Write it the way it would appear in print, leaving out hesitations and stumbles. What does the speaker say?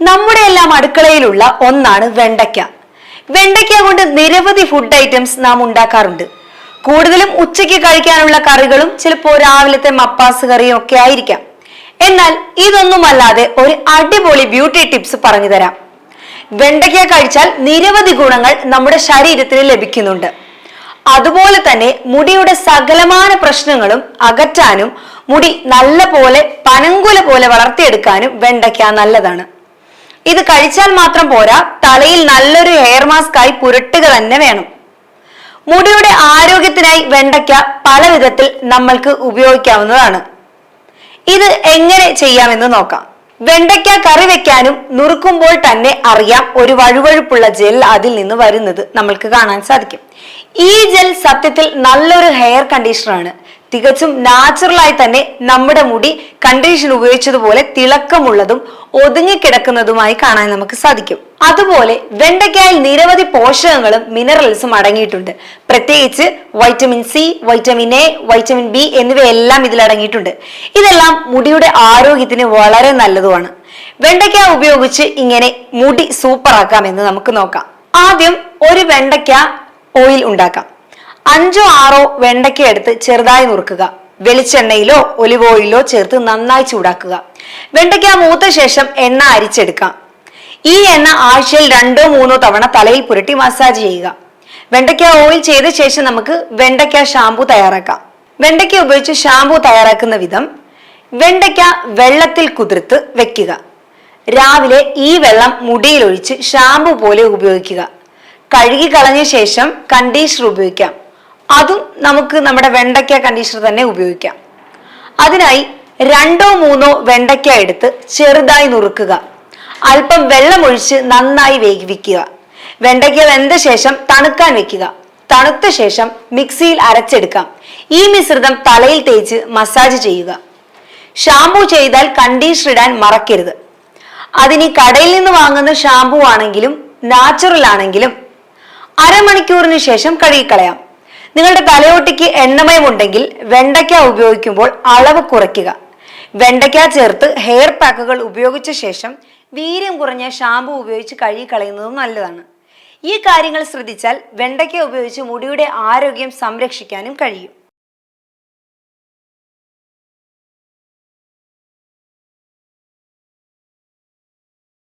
നമ്മുടെ എല്ലാം അടുക്കളയിലുള്ള ഒന്നാണ് വെണ്ടയ്ക്ക. വെണ്ടയ്ക്ക കൊണ്ട് നിരവധി ഫുഡ് ഐറ്റംസ് നാം ഉണ്ടാക്കാറുണ്ട്. കൂടുതലും ഉച്ചയ്ക്ക് കഴിക്കാനുള്ള കറികളും ചിലപ്പോൾ രാവിലത്തെ മപ്പാസ് കറിയും ഒക്കെ ആയിരിക്കാം. എന്നാൽ ഇതൊന്നുമല്ലാതെ ഒരു അടിപൊളി ബ്യൂട്ടി ടിപ്സ് പറഞ്ഞു തരാം. വെണ്ടയ്ക്ക കഴിച്ചാൽ നിരവധി ഗുണങ്ങൾ നമ്മുടെ ശരീരത്തിന് ലഭിക്കുന്നുണ്ട്. അതുപോലെ തന്നെ മുടിയുടെ സകലമാന പ്രശ്നങ്ങളും അകറ്റാനും മുടി നല്ല പോലെ പനങ്കുല പോലെ വളർത്തിയെടുക്കാനും വെണ്ടയ്ക്ക നല്ലതാണ്. ഇത് കഴിച്ചാൽ മാത്രം പോരാ, തലയിൽ നല്ലൊരു ഹെയർ മാസ്ക് ആയി പുരട്ടുക തന്നെ വേണം. മുടിയുടെ ആരോഗ്യത്തിനായി വെണ്ടയ്ക്ക പല വിധത്തിൽ നമ്മൾക്ക് ഉപയോഗിക്കാവുന്നതാണ്. ഇത് എങ്ങനെ ചെയ്യാമെന്ന് നോക്കാം. വെണ്ടയ്ക്ക കറി വെക്കാനും നുറുക്കുമ്പോൾ തന്നെ അറിയാം ഒരു വഴുവഴുപ്പുള്ള ജെൽ അതിൽ നിന്ന് വരുന്നത് നമ്മൾക്ക് കാണാൻ സാധിക്കും. ഈ ജെൽ സത്യത്തിൽ നല്ലൊരു ഹെയർ കണ്ടീഷണറാണ്. തികച്ചും നാച്ചുറലായി തന്നെ നമ്മുടെ മുടി കണ്ടീഷൻ ഉപയോഗിച്ചതുപോലെ തിളക്കമുള്ളതും ഒതുങ്ങിക്കിടക്കുന്നതുമായി കാണാൻ നമുക്ക് സാധിക്കും. അതുപോലെ വെണ്ടയ്ക്കായിൽ നിരവധി പോഷകങ്ങളും മിനറൽസും അടങ്ങിയിട്ടുണ്ട്. പ്രത്യേകിച്ച് vitamin C, vitamin A, vitamin B എന്നിവയെല്ലാം ഇതിൽ അടങ്ങിയിട്ടുണ്ട്. ഇതെല്ലാം മുടിയുടെ ആരോഗ്യത്തിന് വളരെ നല്ലതുമാണ്. വെണ്ടയ്ക്ക ഉപയോഗിച്ച് ഇങ്ങനെ മുടി സൂപ്പർ ആക്കാം എന്ന് നമുക്ക് നോക്കാം. ആദ്യം ഒരു വെണ്ടയ്ക്ക ഓയിൽ ഉണ്ടാക്കാം. 5 or 6 വെണ്ടയ്ക്ക എടുത്ത് ചെറുതായി നുറുക്കുക. വെളിച്ചെണ്ണയിലോ ഒലിവ് ഓയിലോ ചേർത്ത് നന്നായി ചൂടാക്കുക. വെണ്ടയ്ക്ക മൂത്ത ശേഷം എണ്ണ അരിച്ചെടുക്കാം. ഈ എണ്ണ ആഴ്ചയിൽ 2-3 തവണ തലയിൽ പുരട്ടി മസാജ് ചെയ്യുക. വെണ്ടയ്ക്ക ഓയിൽ ചെയ്ത ശേഷം നമുക്ക് വെണ്ടയ്ക്ക ഷാമ്പു തയ്യാറാക്കാം. വെണ്ടയ്ക്ക ഉപയോഗിച്ച് ഷാമ്പു തയ്യാറാക്കുന്ന വിധം: വെണ്ടയ്ക്ക വെള്ളത്തിൽ കുതിർത്ത് വെക്കുക. രാവിലെ ഈ വെള്ളം മുടിയിൽ ഒഴിച്ച് ഷാമ്പു പോലെ ഉപയോഗിക്കുക. കഴുകി കളഞ്ഞ ശേഷം കണ്ടീഷണർ ഉപയോഗിക്കാം. അതും നമുക്ക് നമ്മുടെ വെണ്ടയ്ക്ക കണ്ടീഷണർ തന്നെ ഉപയോഗിക്കാം. അതിനായി 2-3 വെണ്ടയ്ക്ക എടുത്ത് ചെറുതായി നുറുക്കുക. അല്പം വെള്ളമൊഴിച്ച് നന്നായി വേവിക്കുക. വെണ്ടയ്ക്ക വെന്ത ശേഷം തണുക്കാൻ വെക്കുക. തണുത്ത ശേഷം മിക്സിയിൽ അരച്ചെടുക്കാം. ഈ മിശ്രിതം തലയിൽ തേച്ച് മസാജ് ചെയ്യുക. ഷാമ്പു ചെയ്താൽ കണ്ടീഷണർ ഇടാൻ മറക്കരുത്. അതിന് കടയിൽ നിന്ന് വാങ്ങുന്ന ഷാമ്പു ആണെങ്കിലും നാച്ചുറൽ ആണെങ്കിലും അരമണിക്കൂറിന് ശേഷം കഴുകിക്കളയാം. നിങ്ങളുടെ തലയോട്ടിക്ക് എണ്ണമയം ഉണ്ടെങ്കിൽ വെണ്ടയ്ക്ക ഉപയോഗിക്കുമ്പോൾ അളവ് കുറയ്ക്കുക. വെണ്ടയ്ക്ക ചേർത്ത് ഹെയർ പാക്കുകൾ ഉപയോഗിച്ച ശേഷം വീര്യം കുറഞ്ഞ ഷാമ്പു ഉപയോഗിച്ച് കഴുകിക്കളയുന്നതും നല്ലതാണ്. ഈ കാര്യങ്ങൾ ശ്രദ്ധിച്ചാൽ വെണ്ടയ്ക്ക ഉപയോഗിച്ച് മുടിയുടെ ആരോഗ്യം സംരക്ഷിക്കാനും കഴിയും.